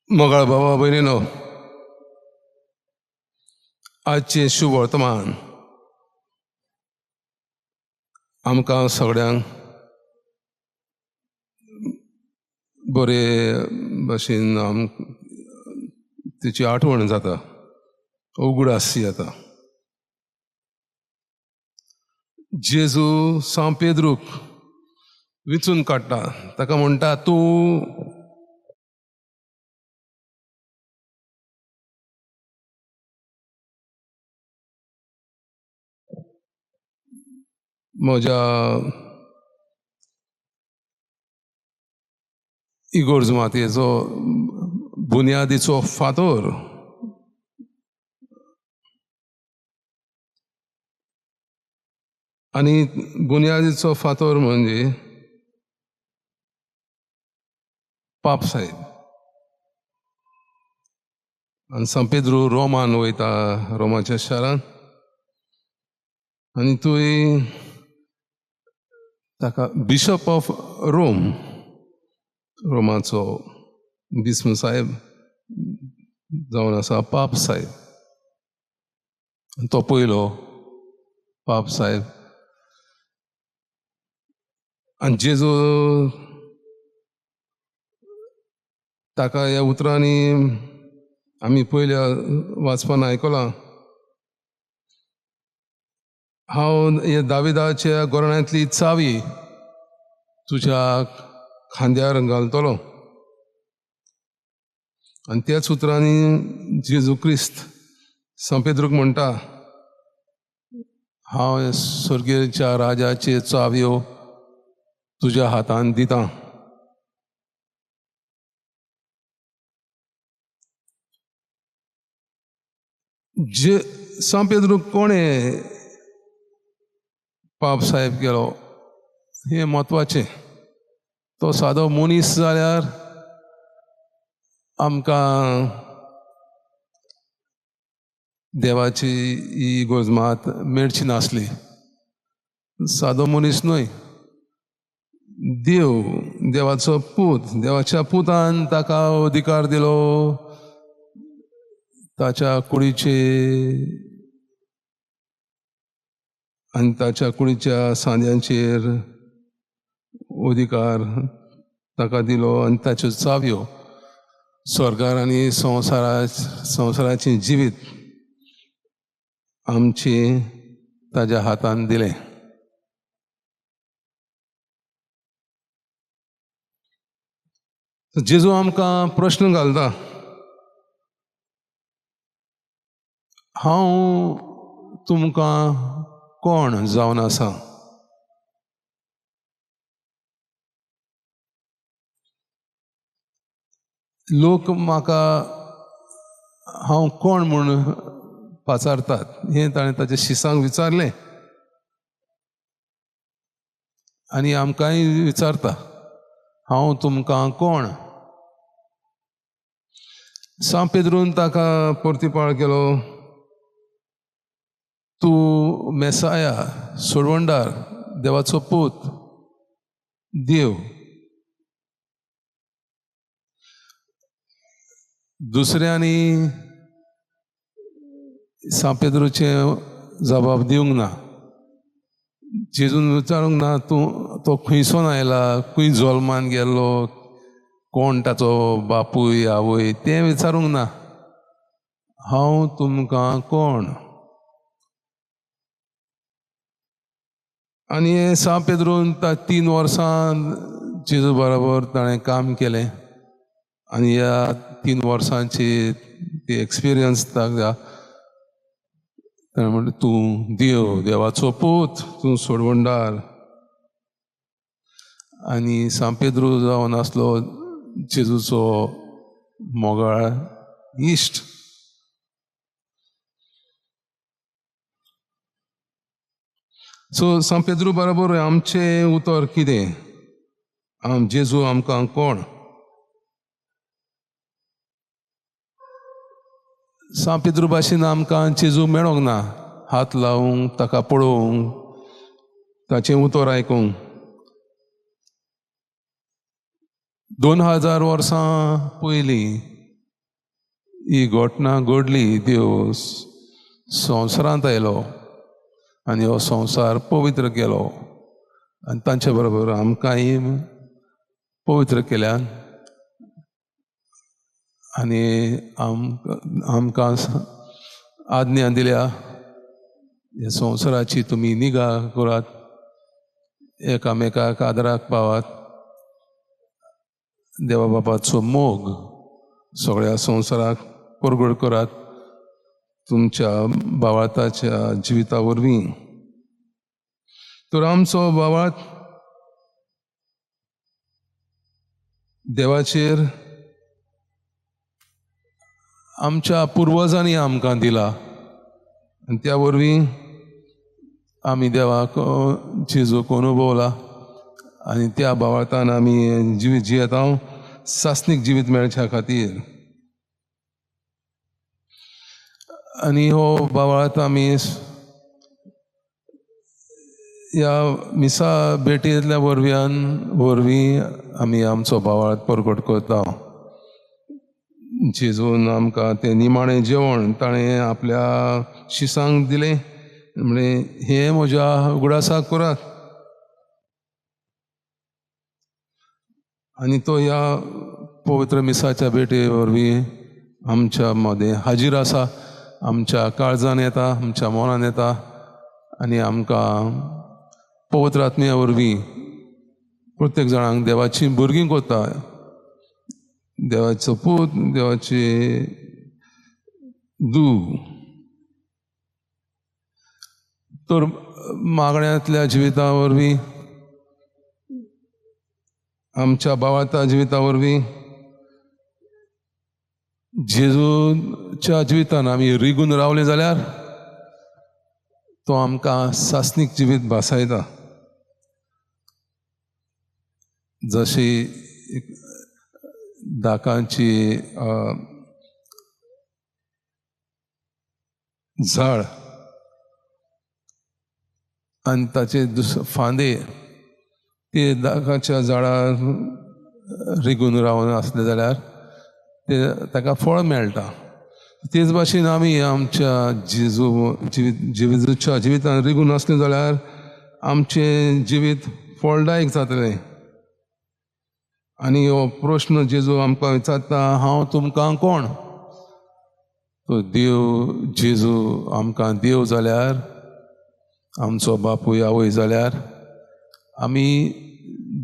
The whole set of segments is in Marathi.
मोगाळ बाबा भयणीनो, आजचे शुभ वर्तमान आमकां सगळ्यांक बरे भाशेन तेची आठवण जाता, उगडास येता. जेजू सांव पेद्रूक विचून काडटा, ताका म्हणटा तूं म्हज्या इगोर्ज मातयेचो बुन्यादीचो फातर आनी बुन्यादीचो फातर म्हणजे पाप साहेब. आनी सांव पेद्रू रोमान वयता, रोमाच्या शारान, आनी थंय ताका बिशप ऑफ रोमाचो बिस्म साहेब जावन आसा पाप साहेब. तो पयलो पाप साहेब. आनी जेजू ताका ह्या उतरांनी आमी पयल्या वाचपान आयकलां, हांव हे दाविदाच्या गोरण्यांतली चावी तुज्या खांद्यार घालतलो. आनी त्याच उतरांनी जेजू क्रिस्त सांव पेद्रूक म्हणटा, हांव स्वर्गीच्या राजाचे चावयो तुज्या हातान दितां. सांव पेद्रूक कोणें पाप साहेब केलो हें म्हत्वाचें. तो सादो मनीस जाल्यार आमकां देवाची ही गोजमात मेळची नासली. सादो मनीस न्हय, देवाचो पूत. देवाच्या पुतान ताका अधिकार दिलो ताच्या कुडीचे आनी ताच्या कुडीच्या सांद्यांचेर अधिकार ताका दिलो, आनी ताच्यो चावयो स्वर्गार आनी संवसाराची जिवीत आमची ताच्या हातान दिले. जेजू आमकां प्रश्न घालता, हांव तुमकां कोण जावन आसा? लोक म्हाका हांव कोण म्हूण पाचारतात. हें ताणें ताच्या शिसांक विचारलें आनी आमकांय विचारता, हांव तुमकां कोण? सांव पेद्रून ताका परतीपाळ केलो, तूं मेसाया, सोडवणदार, देवाचो पूत, देव. दुसऱ्यांनी सांव पेद्रूचें जबाब दिवंक ना. जेजून विचारूंक ना तो खंयसून आयला, खंय जल्मान गेल्लो, कोण ताचो बापूय आवय, तें विचारूंक ना. हांव तुमकां कोण? आनी हे सांव पेद्रून 3 वर्सां जेजू बरोबर ताणें काम केलें. आनी ह्या 3 वर्सांची ती एक्सपिरियन्स ताका ताणें म्हणलें, तूं देवाचो पूत, तूं सोडवणदार. आनी सांव पेद्रू जावन आसलो जेजूचो मोगाळ इश्ट. सो सांव पेद्रू बरोबर आमचें उतर कितें? जेजू आमकां कोण? सांव पेद्रू भाशेन आमकां जेजू मेळोंक ना. हात लावंक, ताका पळोवंक, ताचें उतर आयकूंक. 2000 वर्सां पयलीं ही घटना घडली, देव संवसारांत आयलो आनी हो संवसार पवित्र केलो आनी तांचे बरोबर आमकांय पवित्र केल्या आनी आमकां आज्ञा दिल्या ह्या संवसाराची तुमी निगा करात, एकामेकाक आदराक पावात, देवा बापाचो मोग सगळ्या संवसाराक परगट करात तुमच्या भावार्थाच्या जिविता वरवीं. तर आमचो भावार्थ देवाचेर आमच्या पुर्वजांनी आमकां दिला आनी त्या वरवीं आमी देवाक जेजूक अनुभवला आनी त्या भावार्थान आमी जिवीत जियेता, सासणीक जिवीत मेळच्या खातीर. आनी हो भावार्थ आमी ह्या मिसा भेटींतल्या वरवीं आमी आमचो भावार्थ परगट करता. जेजून आमकां तें निमाणें जेवण ताणें आपल्या शिसांक दिलें, म्हणजे हें म्हज्या उगडासाक करात. आनी तो ह्या पवित्र मिसाच्या भेटे वरवीं आमच्या मदें हाजीर आसा, आमच्या काळजान येता, आमच्या मनान येता आनी आमकां पवित्र आत्म्या वरवीं प्रत्येक जाणांक देवाची भुरगीं कोत्ता, देवाचो पूत, देवाचे दूव. तर मागण्यांतल्या जिविता वरवीं, आमच्या भावार्था जिविता वरवीं जेजूच्या जिवितान आमी रिगून रावले जाल्यार तो आमकां सासणीक जिवीत भासायता. जशी दाकांची झाड आनी ताचे फांदे ते दाकाच्या झाडार रिगून रावन आसले जाल्यार ताका फळ मेळटा. तेच भाशेन आमी आमच्या जेजूच्या जिवितान रिगून आसले जाल्यार आमचें जिवीत फळदायक जातलें. आनी हो प्रश्न जेजू आमकां विचारता, हांव तुमकां कोण? तो देव जेजू आमकां देव जाल्यार, आमचो बापूय आवय जाल्यार आमी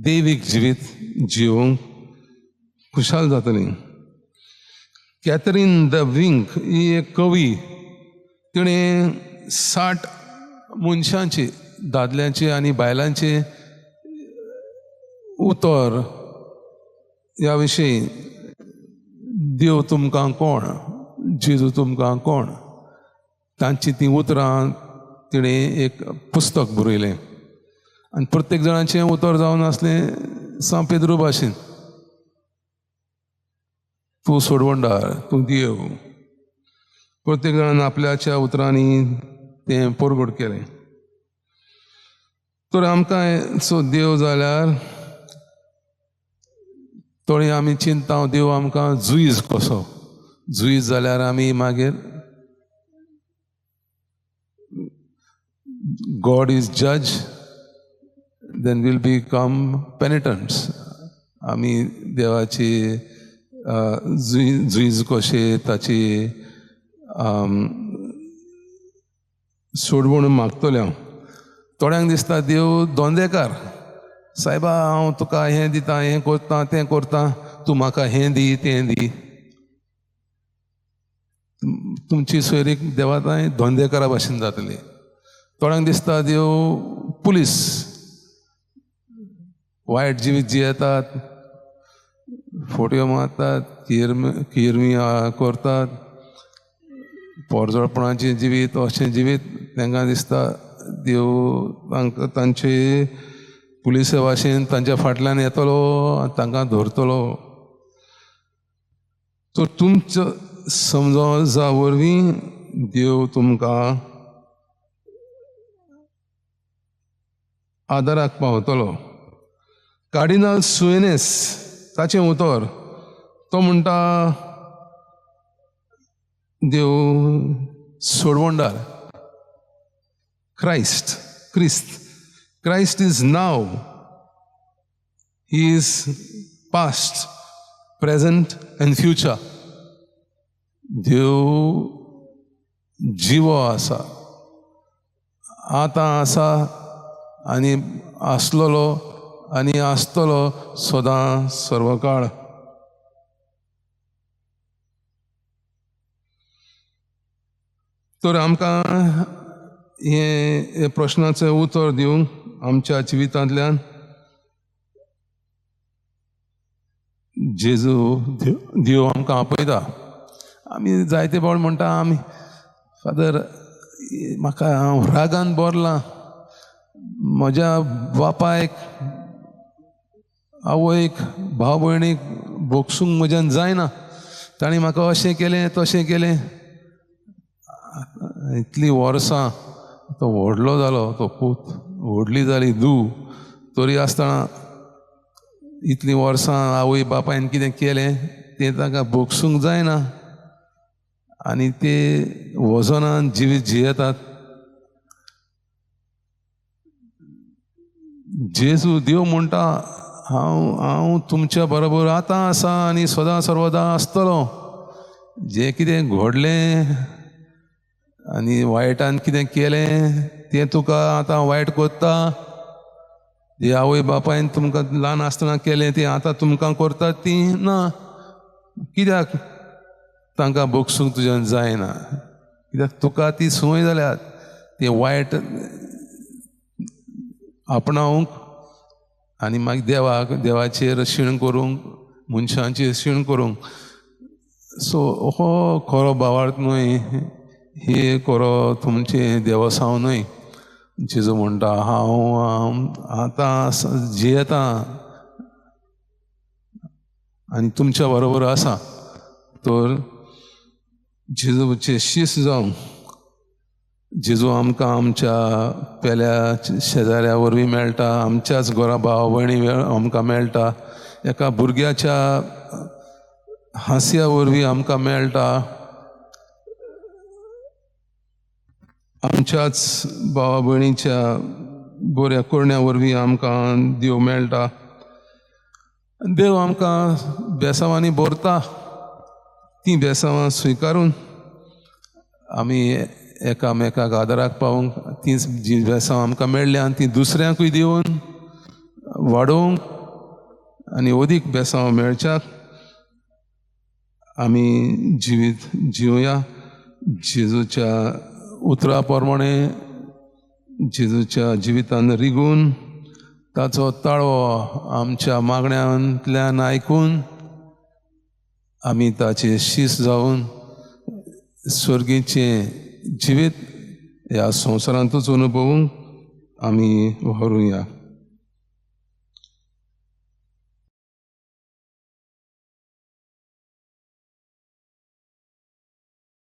देवीक जिवीत जिवंक खुशाल जातलीं. कॅथरीन द विंक ही एक कवी, तिणें 60 मनशांचे, दादल्यांचे आनी बायलांचे उतर ह्या विशयी, देव तुमकां कोण, जेजू तुमकां कोण, तांची ती उतरां तिणें एक पुस्तक बरयलें आनी प्रत्येक जाणांचें उतर जावन आसलें सा पेद्रू भाशेन, तूं सोडवणदार, तूं देव. प्रत्येक जाणान आपल्याच्या उतरांनी तें परगट केलें. तर आमकां सो देव जाल्यार थोडी आमी चिंता, देव आमकां जुईज कसो, जुईज जाल्यार आमी मागीर गॉड इज जज, देन वील बिकम पेनिटंट्स. आमी देवाची जुईज कशे ताची सोडवण मागतले. थोड्यांक दिसता देव धोंदेकार, सायबा हांव तुका हें दिता, हें करता, तें करता, तूं म्हाका हें दी, तें दी. तुमची सोयरीक देवाताय धोंदेकारा भाशेन जातली. थोड्यांक दिसता देव पुलीस, वायट जिवीत जियेतात, फोटयो मारतात, किरमी करतात, पोरजोळपणाचें जिवीत, अशें जिवीत तांकां दिसता देव तांचे पुलिसे भाशेन तांच्या फाटल्यान येतलो, तांकां धरतलो. तर तुमच्या समजा वरवीं देव तुमकां आदाराक पावतलो. कार्डिनल सुएनेस ताचें उतर, तो म्हणटा देव सोडवंडार Christ is now. He is past, present and future. देव जिवो आसा, आतां आसा आनी आसलोलो आनी आसतलो सदां सर्वकाळ. तर आमकां हे प्रश्नाचें उतर दिवंक आमच्या जिवितांतल्यान जेजू देव आमकां आपयता. आमी जायते फावट म्हणटा आमी फादर म्हाका हांव रागान बोरलां, म्हज्या बापायक आवयक भाव भयणीक भोगसूंक म्हज्यान जायना, ताणें म्हाका अशें केलें तशें केलें. इतलीं वर्सां तो व्हडलो जालो, तो पूत व्हडली जाली धूव, तरी आसतना इतलीं वर्सां आवय बापायन कितें केलें तें ताका भोगसूंक जायना आनी ते वजनान जिवीत जियेतात. जेजू देव म्हणटा हांव तुमच्या बरोबर आतां आसा आनी सदां सर्वदा आसतलो. जें कितें घडलें आनी वायटान कितें केलें तें तुका आतां वायट कोत्ता, जे आवय बापायन तुमकां ल्हान आसतना केलें तें आतां तुमकां करतात ती ना. कित्याक तांकां भोगसूंक तुज्यान जायना? कित्याक तुका ती संवय जाल्यात तें वायट आपणावंक आनी मागीर देवाचेर शीण करूंक, मनशांचेर शीण करूंक. सो हो खरो भावार्थ न्हय, हे खरो तुमचें देवसांव न्हय. जेजू म्हणटा हांव आतां जियेता आनी तुमच्या बरोबर आसा. तर जेजूचे शिश्य जावन जेजू आमकां आमच्या पेल्या शेजाऱ्या वरवीं मेळटा, आमच्याच घरा भाव भयणी आमकां मेळटा, एका भुरग्याच्या हांस्या वरवीं आमकां मेळटा, आमच्याच भावा भयणीच्या बऱ्या करण्या वरवीं आमकां देव मेळटा. देव आमकां बेसांवांनी भरता. तीं बेसांवां स्विकारून आमी एकामेकाक आदाराक पावूंक, तीं जीं बेसांवां आमकां मेळ्ळ्यां तीं दुसऱ्यांकूय दिवन वाडोवंक आनी अदीक बेसांवां मेळच्याक आमी जिवीत जिवया. जेजूच्या उतरा प्रमाणे जेजूच्या जिवितान रिगून ताचो ताळो आमच्या मागण्यांतल्यान आयकून आमी ताचे शिश्य जावन स्वर्गीचें जिवीत ह्या संवसारांतूच अनुभवूंक आमी व्हरूया.